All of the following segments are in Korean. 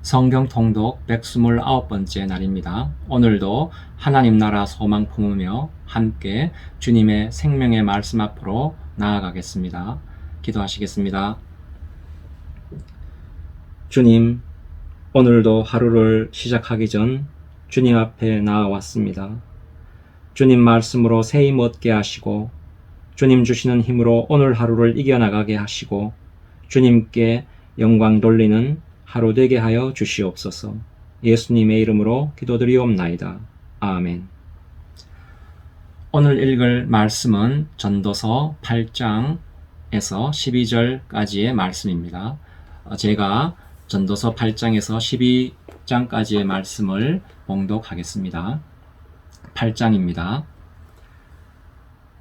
성경 통독 129번째 날입니다. 오늘도 하나님 나라 소망 품으며 함께 주님의 생명의 말씀 앞으로 나아가겠습니다. 기도하시겠습니다. 주님, 오늘도 하루를 시작하기 전 주님 앞에 나아왔습니다. 주님 말씀으로 새 힘 얻게 하시고 주님 주시는 힘으로 오늘 하루를 이겨나가게 하시고 주님께 영광 돌리는 하루 되게 하여 주시옵소서. 예수님의 이름으로 기도드리옵나이다. 아멘. 오늘 읽을 말씀은 전도서 8장에서 12절까지의 말씀입니다. 제가 전도서 8장에서 12장까지의 말씀을 봉독하겠습니다. 8장입니다.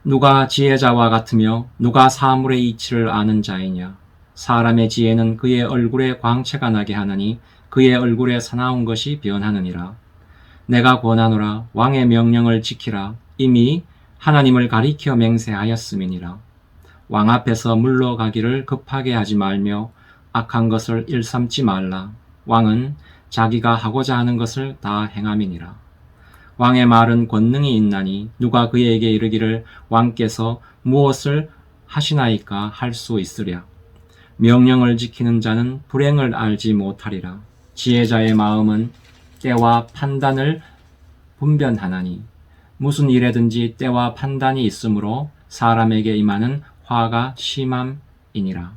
누가 지혜자와 같으며 누가 사물의 이치를 아는 자이냐? 사람의 지혜는 그의 얼굴에 광채가 나게 하느니 그의 얼굴에 사나운 것이 변하느니라. 내가 권하노라. 왕의 명령을 지키라. 이미 하나님을 가리켜 맹세하였음이니라. 왕 앞에서 물러가기를 급하게 하지 말며 악한 것을 일삼지 말라. 왕은 자기가 하고자 하는 것을 다 행함이니라. 왕의 말은 권능이 있나니 누가 그에게 이르기를 왕께서 무엇을 하시나이까 할 수 있으랴. 명령을 지키는 자는 불행을 알지 못하리라. 지혜자의 마음은 때와 판단을 분별하나니 무슨 일에든지 때와 판단이 있으므로 사람에게 임하는 화가 심함이니라.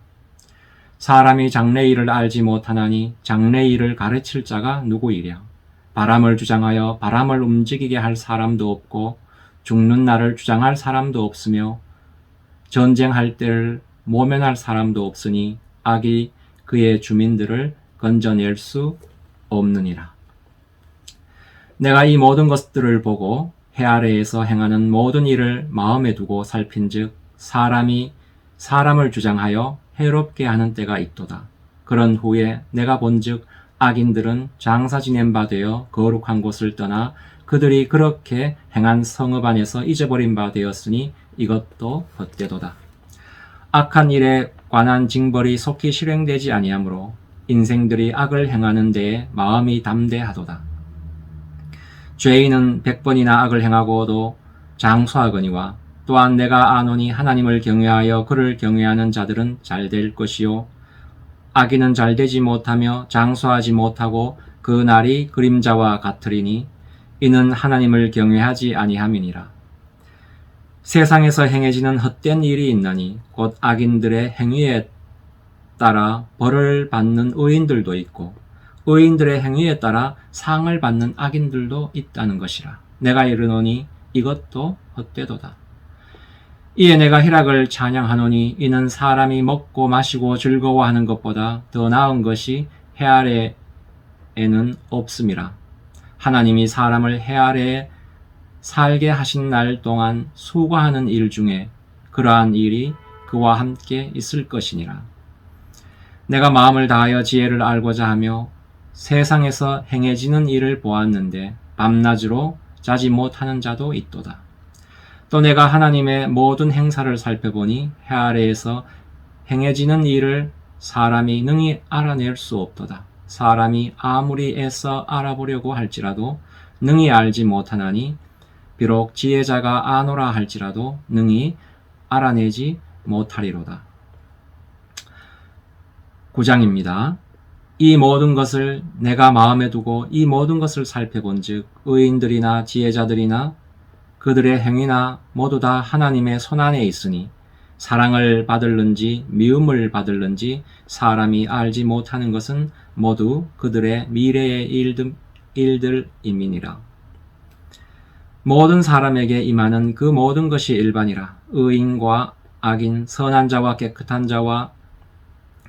사람이 장래일을 알지 못하나니 장래일을 가르칠 자가 누구이랴. 바람을 주장하여 바람을 움직이게 할 사람도 없고 죽는 날을 주장할 사람도 없으며 전쟁할 때를 모면할 사람도 없으니 악이 그의 주민들을 건져낼 수 없느니라. 내가 이 모든 것들을 보고 해 아래에서 행하는 모든 일을 마음에 두고 살핀즉 사람이 사람을 주장하여 해롭게 하는 때가 있도다. 그런 후에 내가 본즉 악인들은 장사 지낸 바 되어 거룩한 곳을 떠나 그들이 그렇게 행한 성읍 안에서 잊어버린 바 되었으니 이것도 헛되도다. 악한 일에 관한 징벌이 속히 실행되지 아니하므로 인생들이 악을 행하는 데에 마음이 담대하도다. 죄인은 100번이나 악을 행하고도 장수하거니와 또한 내가 아노니 하나님을 경외하여 그를 경외하는 자들은 잘될 것이요 악인은 잘되지 못하며 장수하지 못하고 그 날이 그림자와 같으리니 이는 하나님을 경외하지 아니함이니라. 세상에서 행해지는 헛된 일이 있나니 곧 악인들의 행위에 따라 벌을 받는 의인들도 있고 의인들의 행위에 따라 상을 받는 악인들도 있다는 것이라. 내가 이르노니 이것도 헛되도다. 이에 내가 희락을 찬양하노니 이는 사람이 먹고 마시고 즐거워하는 것보다 더 나은 것이 해 아래에는 없음이라. 하나님이 사람을 해 아래에 살게 하신 날 동안 수고하는 일 중에 그러한 일이 그와 함께 있을 것이니라. 내가 마음을 다하여 지혜를 알고자 하며 세상에서 행해지는 일을 보았는데 밤낮으로 자지 못하는 자도 있도다. 또 내가 하나님의 모든 행사를 살펴보니 해 아래에서 행해지는 일을 사람이 능히 알아낼 수 없도다. 사람이 아무리 애써 알아보려고 할지라도 능히 알지 못하나니 비록 지혜자가 아노라 할지라도 능히 알아내지 못하리로다. 9장입니다. 이 모든 것을 내가 마음에 두고 이 모든 것을 살펴본즉 의인들이나 지혜자들이나 그들의 행위나 모두 다 하나님의 손안에 있으니 사랑을 받을는지 미움을 받을는지 사람이 알지 못하는 것은 모두 그들의 미래의 일들임이니라. 모든 사람에게 임하는 그 모든 것이 일반이라. 의인과 악인, 선한 자와 깨끗한 자와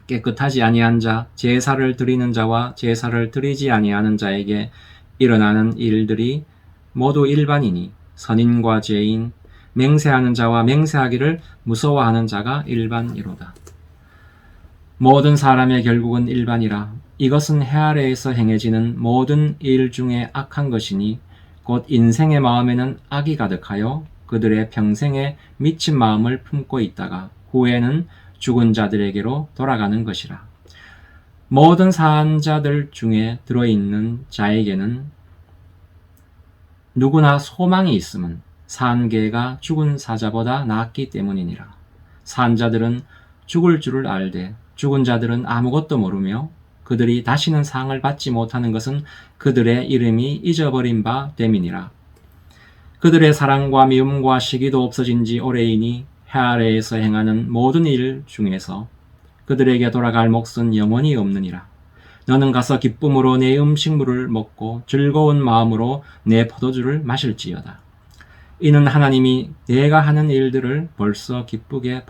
깨끗하지 아니한 자, 제사를 드리는 자와 제사를 드리지 아니하는 자에게 일어나는 일들이 모두 일반이니 선인과 죄인, 맹세하는 자와 맹세하기를 무서워하는 자가 일반이로다. 모든 사람의 결국은 일반이라. 이것은 해 아래에서 행해지는 모든 일 중에 악한 것이니 곧 인생의 마음에는 악이 가득하여 그들의 평생에 미친 마음을 품고 있다가 후에는 죽은 자들에게로 돌아가는 것이라. 모든 산자들 중에 들어있는 자에게는 누구나 소망이 있음은 산개가 죽은 사자보다 낫기 때문이니라. 산자들은 죽을 줄을 알되 죽은 자들은 아무것도 모르며 그들이 다시는 상을 받지 못하는 것은 그들의 이름이 잊어버린 바 됨이니라. 그들의 사랑과 미움과 시기도 없어진 지 오래이니 해 아래에서 행하는 모든 일 중에서 그들에게 돌아갈 몫은 영원히 없느니라. 너는 가서 기쁨으로 내 음식물을 먹고 즐거운 마음으로 내 포도주를 마실지어다. 이는 하나님이 내가 하는 일들을 벌써 기쁘게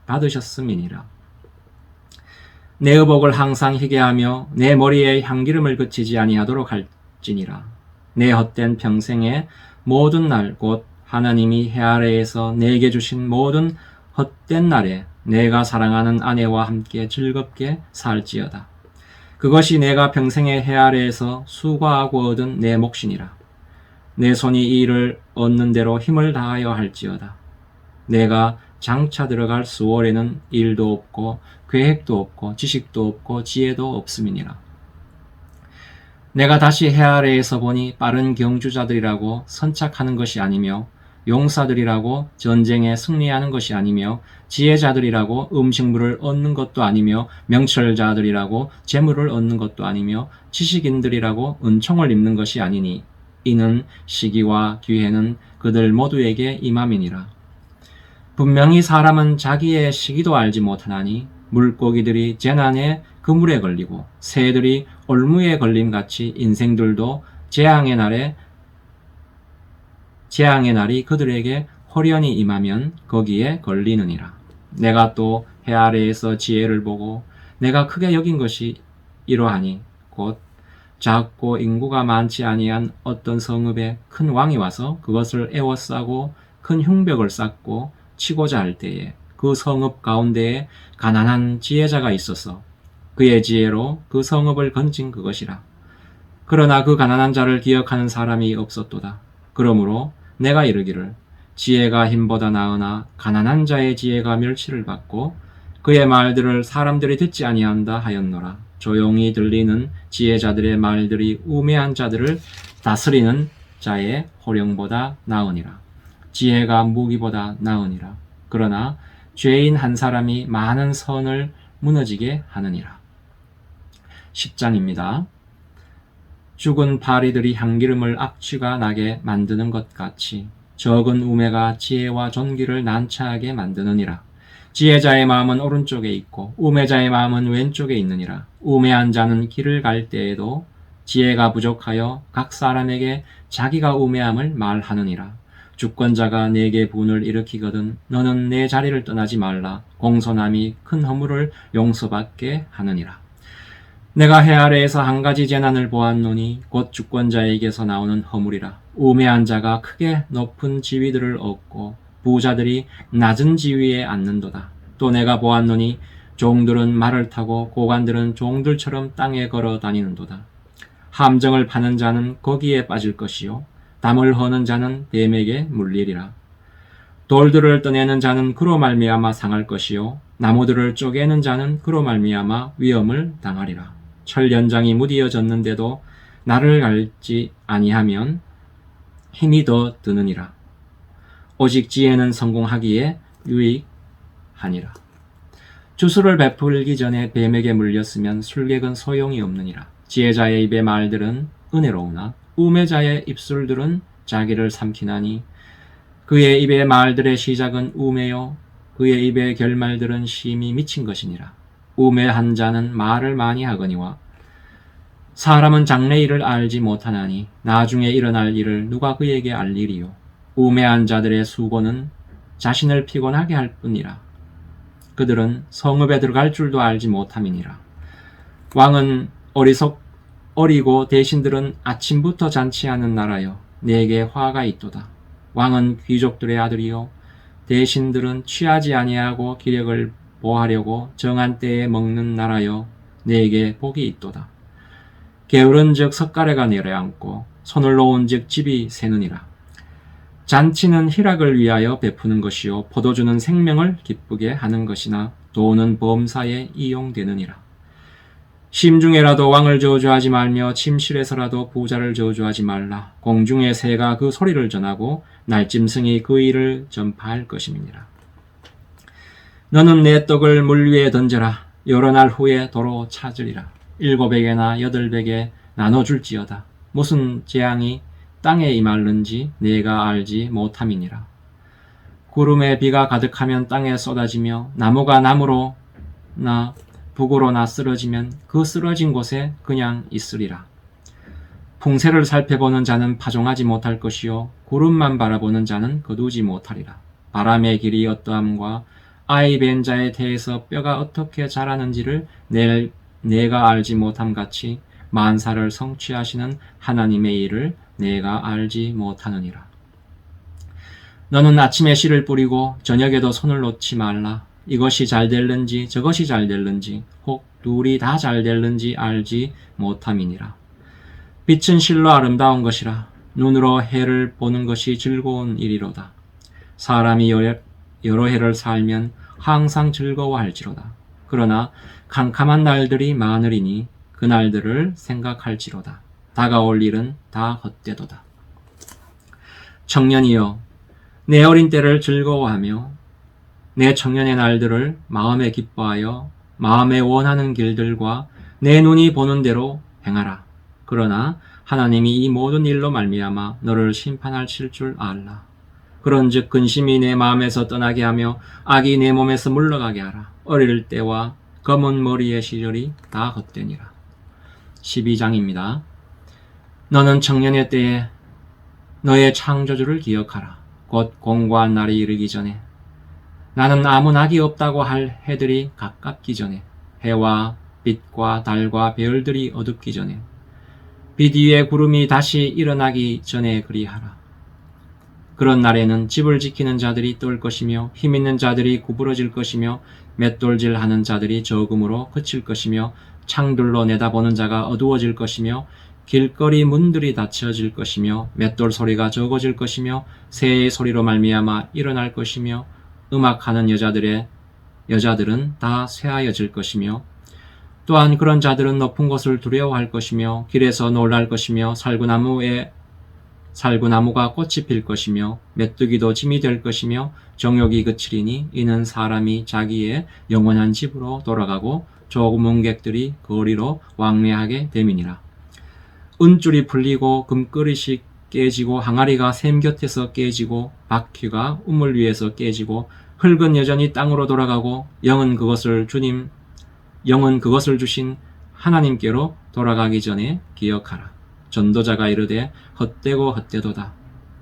받으셨음이니라. 내 의복을 항상 희게 하며 내 머리에 향기름을 그치지 아니하도록 할지니라. 내 헛된 평생의 모든 날 곧 하나님이 해 아래에서 내게 주신 모든 헛된 날에 내가 사랑하는 아내와 함께 즐겁게 살지어다. 그것이 내가 평생의 해 아래에서 수고하고 얻은 내 몫이니라. 내 손이 이 일을 얻는 대로 힘을 다하여 할지어다. 내가 장차 들어갈 수월에는 일도 없고 계획도 없고 지식도 없고 지혜도 없음이니라. 내가 다시 해 아래에서 보니 빠른 경주자들이라고 선착하는 것이 아니며 용사들이라고 전쟁에 승리하는 것이 아니며 지혜자들이라고 음식물을 얻는 것도 아니며 명철자들이라고 재물을 얻는 것도 아니며 지식인들이라고 은총을 입는 것이 아니니 이는 시기와 기회는 그들 모두에게 임함이니라. 분명히 사람은 자기의 시기도 알지 못하나니 물고기들이 재난에 그물에 걸리고 새들이 올무에 걸림같이 인생들도 재앙의 날이 그들에게 홀연히 임하면 거기에 걸리느니라. 내가 또 해 아래에서 지혜를 보고 내가 크게 여긴 것이 이러하니 곧 작고 인구가 많지 아니한 어떤 성읍에 큰 왕이 와서 그것을 에워싸고 큰 흉벽을 쌓고 치고자 할 때에 그 성읍 가운데에 가난한 지혜자가 있어서 그의 지혜로 그 성읍을 건진 그것이라. 그러나 그 가난한 자를 기억하는 사람이 없었도다. 그러므로 내가 이르기를 지혜가 힘보다 나으나 가난한 자의 지혜가 멸치를 받고 그의 말들을 사람들이 듣지 아니한다 하였노라. 조용히 들리는 지혜자들의 말들이 우매한 자들을 다스리는 자의 호령보다 나으니라. 지혜가 무기보다 나으니라. 그러나 죄인 한 사람이 많은 선을 무너지게 하느니라. 10장입니다. 죽은 파리들이 향기름을 악취가 나게 만드는 것 같이 적은 우매가 지혜와 존귀를 난처하게 만드느니라. 지혜자의 마음은 오른쪽에 있고 우매자의 마음은 왼쪽에 있느니라. 우매한 자는 길을 갈 때에도 지혜가 부족하여 각 사람에게 자기가 우매함을 말하느니라. 주권자가 내게 분을 일으키거든 너는 내 자리를 떠나지 말라. 공손함이 큰 허물을 용서받게 하느니라. 내가 해 아래에서 한 가지 재난을 보았노니 곧 주권자에게서 나오는 허물이라. 우매한 자가 크게 높은 지위들을 얻고 부자들이 낮은 지위에 앉는도다. 또 내가 보았노니 종들은 말을 타고 고관들은 종들처럼 땅에 걸어 다니는도다. 함정을 파는 자는 거기에 빠질 것이요 담을 허는 자는 뱀에게 물리리라. 돌들을 떠내는 자는 그로 말미암아 상할 것이요 나무들을 쪼개는 자는 그로 말미암아 위험을 당하리라. 철 연장이 무디어졌는데도 나를 갈지 아니하면 힘이 더 드느니라. 오직 지혜는 성공하기에 유익하니라. 주술을 베풀기 전에 뱀에게 물렸으면 술객은 소용이 없느니라. 지혜자의 입의 말들은 은혜로우나 우매자의 입술들은 자기를 삼키나니 그의 입의 말들의 시작은 우매요 그의 입의 결말들은 심히 미친 것이니라. 우매한 자는 말을 많이 하거니와 사람은 장래 일을 알지 못하나니 나중에 일어날 일을 누가 그에게 알리리요. 우매한 자들의 수고는 자신을 피곤하게 할 뿐이라. 그들은 성읍에 들어갈 줄도 알지 못함이니라. 왕은 어리고 대신들은 아침부터 잔치하는 나라여 내게 화가 있도다. 왕은 귀족들의 아들이요 대신들은 취하지 아니하고 기력을 보하려고 정한 때에 먹는 나라여 내게 복이 있도다. 게으른즉 석가래가 내려앉고 손을 놓은즉 집이 새느니라. 잔치는 희락을 위하여 베푸는 것이요 포도주는 생명을 기쁘게 하는 것이나 돈은 범사에 이용되느니라. 심중에라도 왕을 저주하지 말며 침실에서라도 부자를 저주하지 말라. 공중의 새가 그 소리를 전하고 날짐승이 그 일을 전파할 것임이니라. 너는 내 떡을 물 위에 던져라. 여러 날 후에 도로 찾으리라. 7에게나 8에게 나눠줄지어다. 무슨 재앙이 땅에 임할는지 내가 알지 못함이니라. 구름에 비가 가득하면 땅에 쏟아지며 나무가 나무로나 북으로나 쓰러지면 그 쓰러진 곳에 그냥 있으리라. 풍세를 살펴보는 자는 파종하지 못할 것이요 구름만 바라보는 자는 거두지 못하리라. 바람의 길이 어떠함과 아이 벤 자에 대해서 뼈가 어떻게 자라는지를 내가 알지 못함 같이 만사를 성취하시는 하나님의 일을 내가 알지 못하느니라. 너는 아침에 씨를 뿌리고 저녁에도 손을 놓지 말라. 이것이 잘 될는지 저것이 잘 될는지 혹 둘이 다 잘 될는지 알지 못함이니라. 빛은 실로 아름다운 것이라. 눈으로 해를 보는 것이 즐거운 일이로다. 사람이 여러 해를 살면 항상 즐거워할지로다. 그러나 캄캄한 날들이 많으리니 그 날들을 생각할지로다. 다가올 일은 다 헛되도다. 청년이여, 내 어린 때를 즐거워하며 내 청년의 날들을 마음에 기뻐하여 마음에 원하는 길들과 내 눈이 보는 대로 행하라. 그러나 하나님이 이 모든 일로 말미암아 너를 심판하실 줄 알라. 그런즉 근심이 내 마음에서 떠나게 하며 악이 내 몸에서 물러가게 하라. 어릴 때와 검은 머리의 시절이 다 헛되니라. 12장입니다. 너는 청년의 때에 너의 창조주를 기억하라. 곧 공고한 날이 이르기 전에 나는 아무 낙이 없다고 할 해들이 가깝기 전에 해와 빛과 달과 별들이 어둡기 전에 빛 위에 구름이 다시 일어나기 전에 그리하라. 그런 날에는 집을 지키는 자들이 떨 것이며 힘있는 자들이 구부러질 것이며 맷돌질하는 자들이 적음으로 그칠 것이며 창들로 내다보는 자가 어두워질 것이며 길거리 문들이 닫혀질 것이며 맷돌 소리가 적어질 것이며 새의 소리로 말미암아 일어날 것이며 음악하는 여자들은 다 쇠하여질 것이며 또한 그런 자들은 높은 곳을 두려워할 것이며 길에서 놀랄 것이며 살구나무가 꽃이 필 것이며 메뚜기도 짐이 될 것이며 정욕이 그치리니 이는 사람이 자기의 영원한 집으로 돌아가고 조문객들이 거리로 왕래하게 됨이니라. 은줄이 풀리고 금그릇이 깨지고 항아리가 샘 곁에서 깨지고 바퀴가 우물 위에서 깨지고 흙은 여전히 땅으로 돌아가고 영은 그것을 주신 하나님께로 돌아가기 전에 기억하라. 전도자가 이르되 헛되고 헛되도다.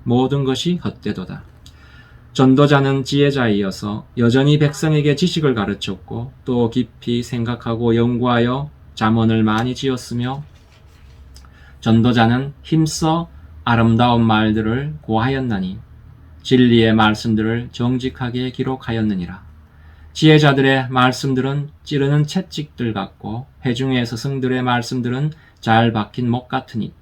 모든 것이 헛되도다. 전도자는 지혜자이어서 여전히 백성에게 지식을 가르쳤고 또 깊이 생각하고 연구하여 잠언을 많이 지었으며 전도자는 힘써 아름다운 말들을 고하였나니 진리의 말씀들을 정직하게 기록하였느니라. 지혜자들의 말씀들은 찌르는 채찍들 같고 회중의 스승들의 말씀들은 잘 박힌 목 같으니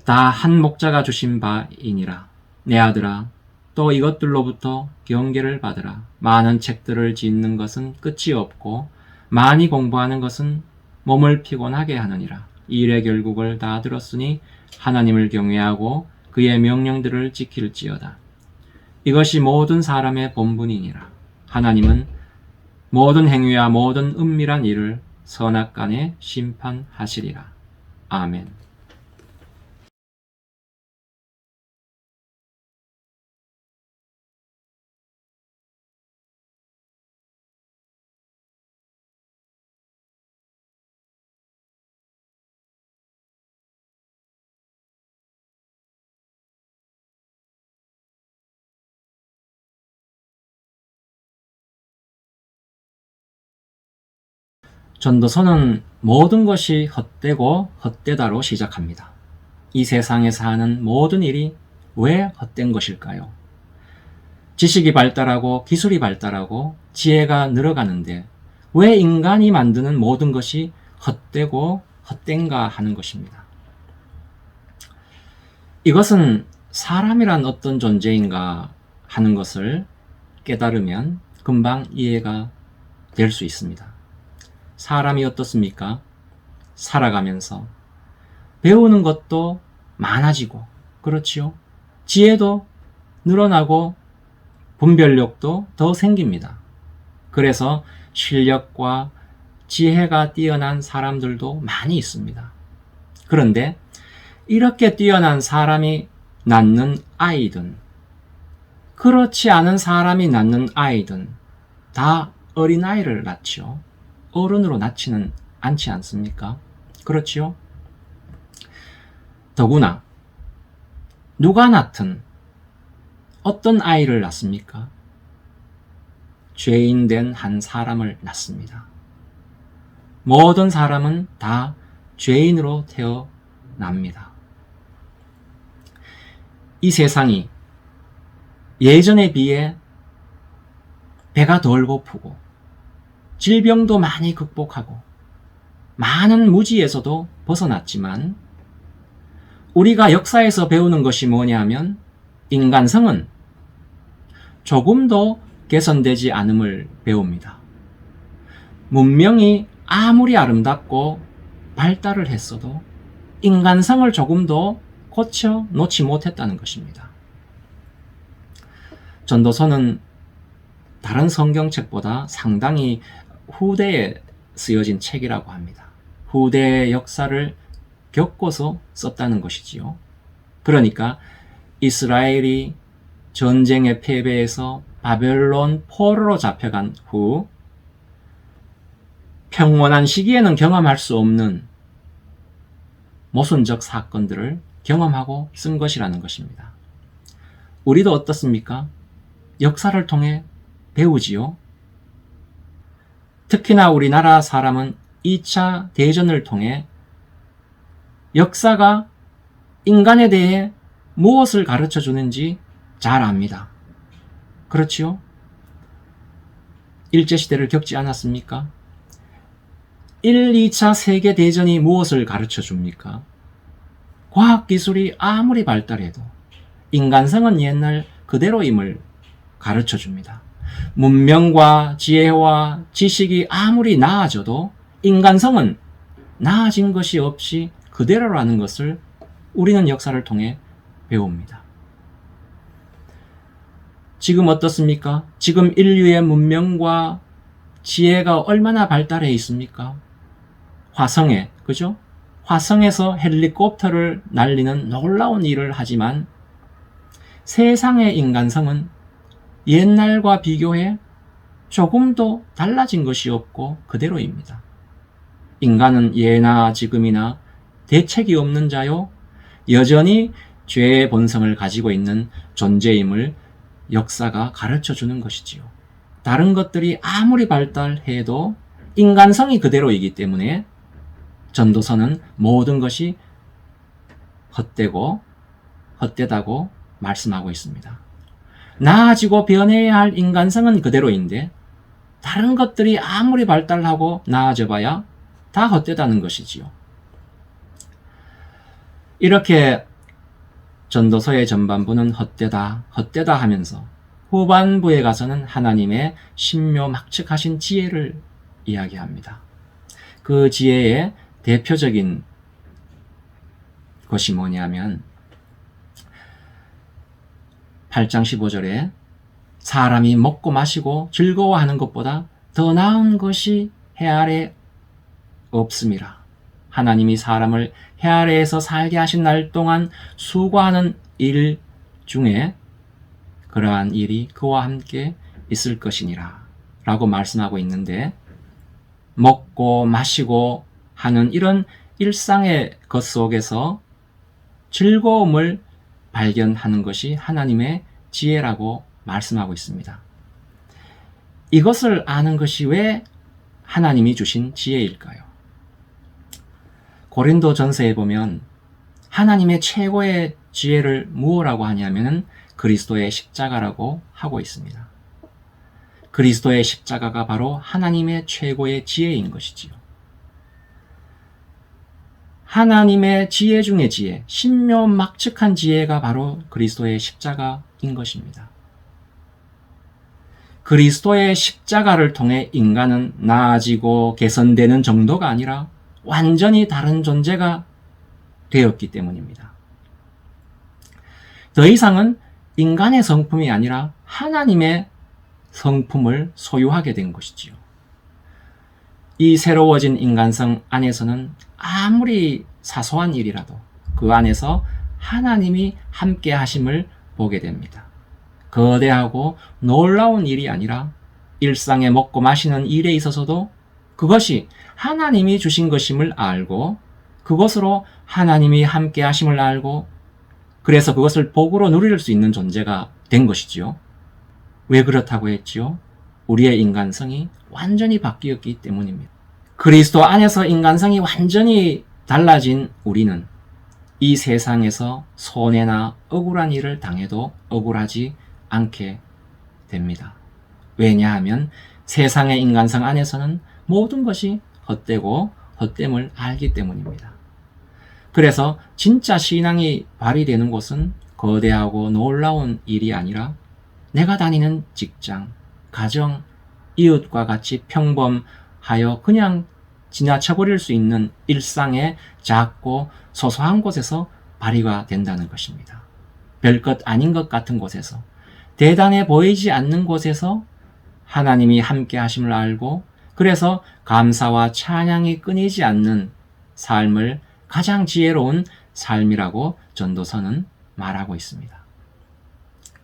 다 한 목자가 주신 바이니라. 내 아들아, 또 이것들로부터 경계를 받으라. 많은 책들을 짓는 것은 끝이 없고 많이 공부하는 것은 몸을 피곤하게 하느니라. 이 일의 결국을 다 들었으니 하나님을 경외하고 그의 명령들을 지킬지어다. 이것이 모든 사람의 본분이니라. 하나님은 모든 행위와 모든 은밀한 일을 선악간에 심판하시리라. 아멘. 전도서는 모든 것이 헛되고 헛되다로 시작합니다. 이 세상에서 하는 모든 일이 왜 헛된 것일까요? 지식이 발달하고 기술이 발달하고 지혜가 늘어가는데 왜 인간이 만드는 모든 것이 헛되고 헛된가 하는 것입니다. 이것은 사람이란 어떤 존재인가 하는 것을 깨달으면 금방 이해가 될 수 있습니다. 사람이 어떻습니까? 살아가면서 배우는 것도 많아지고, 그렇지요? 지혜도 늘어나고 분별력도 더 생깁니다. 그래서 실력과 지혜가 뛰어난 사람들도 많이 있습니다. 그런데 이렇게 뛰어난 사람이 낳는 아이든 그렇지 않은 사람이 낳는 아이든 다 어린아이를 낳지요. 어른으로 낳지는 않지 않습니까? 그렇지요? 더구나 누가 낳든 어떤 아이를 낳습니까? 죄인된 한 사람을 낳습니다. 모든 사람은 다 죄인으로 태어납니다. 이 세상이 예전에 비해 배가 덜 고프고 질병도 많이 극복하고 많은 무지에서도 벗어났지만 우리가 역사에서 배우는 것이 뭐냐면 인간성은 조금도 개선되지 않음을 배웁니다. 문명이 아무리 아름답고 발달을 했어도 인간성을 조금도 고쳐 놓지 못했다는 것입니다. 전도서는 다른 성경책보다 상당히 후대에 쓰여진 책이라고 합니다. 후대의 역사를 겪고서 썼다는 것이지요. 그러니까 이스라엘이 전쟁의 패배에서 바벨론 포로로 잡혀간 후 평온한 시기에는 경험할 수 없는 모순적 사건들을 경험하고 쓴 것이라는 것입니다. 우리도 어떻습니까? 역사를 통해 배우지요. 특히나 우리나라 사람은 2차 대전을 통해 역사가 인간에 대해 무엇을 가르쳐 주는지 잘 압니다. 그렇지요? 일제시대를 겪지 않았습니까? 1, 2차 세계대전이 무엇을 가르쳐 줍니까? 과학기술이 아무리 발달해도 인간성은 옛날 그대로임을 가르쳐 줍니다. 문명과 지혜와 지식이 아무리 나아져도 인간성은 나아진 것이 없이 그대로라는 것을 우리는 역사를 통해 배웁니다. 지금 어떻습니까? 지금 인류의 문명과 지혜가 얼마나 발달해 있습니까? 화성에, 그죠? 화성에서 헬리콥터를 날리는 놀라운 일을 하지만 세상의 인간성은 옛날과 비교해 조금도 달라진 것이 없고 그대로입니다. 인간은 예나 지금이나 대책이 없는 자요, 여전히 죄의 본성을 가지고 있는 존재임을 역사가 가르쳐 주는 것이지요. 다른 것들이 아무리 발달해도 인간성이 그대로이기 때문에 전도서는 모든 것이 헛되다고 말씀하고 있습니다. 나아지고 변해야 할 인간성은 그대로인데 다른 것들이 아무리 발달하고 나아져 봐야 다 헛되다는 것이지요. 이렇게 전도서의 전반부는 헛되다 하면서 후반부에 가서는 하나님의 신묘막측하신 지혜를 이야기합니다. 그 지혜의 대표적인 것이 뭐냐면 8장 15절에 사람이 먹고 마시고 즐거워하는 것보다 더 나은 것이 해 아래 없음이라. 하나님이 사람을 해 아래에서 살게 하신 날 동안 수고하는 일 중에 그러한 일이 그와 함께 있을 것이니라 라고 말씀하고 있는데, 먹고 마시고 하는 이런 일상의 것 속에서 즐거움을 발견하는 것이 하나님의 지혜라고 말씀하고 있습니다. 이것을 아는 것이 왜 하나님이 주신 지혜일까요? 고린도 전서에 보면 하나님의 최고의 지혜를 무엇이라고 하냐면 그리스도의 십자가라고 하고 있습니다. 그리스도의 십자가가 바로 하나님의 최고의 지혜인 것이지요. 하나님의 지혜 중의 지혜, 신묘막측한 지혜가 바로 그리스도의 십자가인 것입니다. 그리스도의 십자가를 통해 인간은 나아지고 개선되는 정도가 아니라 완전히 다른 존재가 되었기 때문입니다. 더 이상은 인간의 성품이 아니라 하나님의 성품을 소유하게 된 것이지요. 이 새로워진 인간성 안에서는 아무리 사소한 일이라도 그 안에서 하나님이 함께 하심을 보게 됩니다. 거대하고 놀라운 일이 아니라 일상에 먹고 마시는 일에 있어서도 그것이 하나님이 주신 것임을 알고 그것으로 하나님이 함께 하심을 알고 그래서 그것을 복으로 누릴 수 있는 존재가 된 것이지요. 왜 그렇다고 했지요? 우리의 인간성이 완전히 바뀌었기 때문입니다. 그리스도 안에서 인간성이 완전히 달라진 우리는 이 세상에서 손해나 억울한 일을 당해도 억울하지 않게 됩니다. 왜냐하면 세상의 인간성 안에서는 모든 것이 헛되고 헛됨을 알기 때문입니다. 그래서 진짜 신앙이 발휘되는 곳은 거대하고 놀라운 일이 아니라 내가 다니는 직장, 가정, 이웃과 같이 평범하여 그냥 지나쳐버릴 수 있는 일상의 작고 소소한 곳에서 발휘가 된다는 것입니다. 별것 아닌 것 같은 곳에서, 대단해 보이지 않는 곳에서 하나님이 함께 하심을 알고 그래서 감사와 찬양이 끊이지 않는 삶을 가장 지혜로운 삶이라고 전도서는 말하고 있습니다.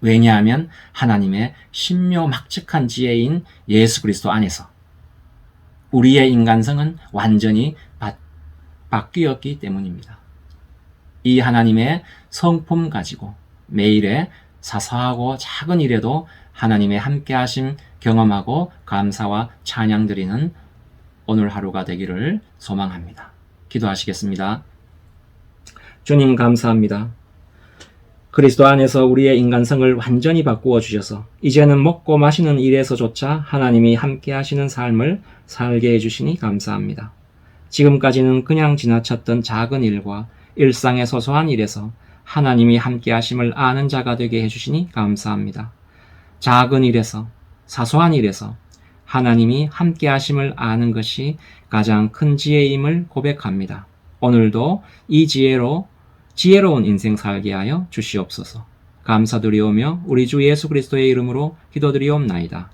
왜냐하면 하나님의 신묘막측한 지혜인 예수 그리스도 안에서 우리의 인간성은 완전히 바뀌었기 때문입니다. 이 하나님의 성품 가지고 매일의 사소하고 작은 일에도 하나님의 함께하심 경험하고 감사와 찬양 드리는 오늘 하루가 되기를 소망합니다. 기도하시겠습니다. 주님 감사합니다. 그리스도 안에서 우리의 인간성을 완전히 바꾸어 주셔서 이제는 먹고 마시는 일에서조차 하나님이 함께 하시는 삶을 살게 해주시니 감사합니다. 지금까지는 그냥 지나쳤던 작은 일과 일상의 소소한 일에서 하나님이 함께 하심을 아는 자가 되게 해주시니 감사합니다. 작은 일에서, 사소한 일에서 하나님이 함께 하심을 아는 것이 가장 큰 지혜임을 고백합니다. 오늘도 이 지혜로운 인생 살게 하여 주시옵소서. 감사드리오며 우리 주 예수 그리스도의 이름으로 기도드리옵나이다.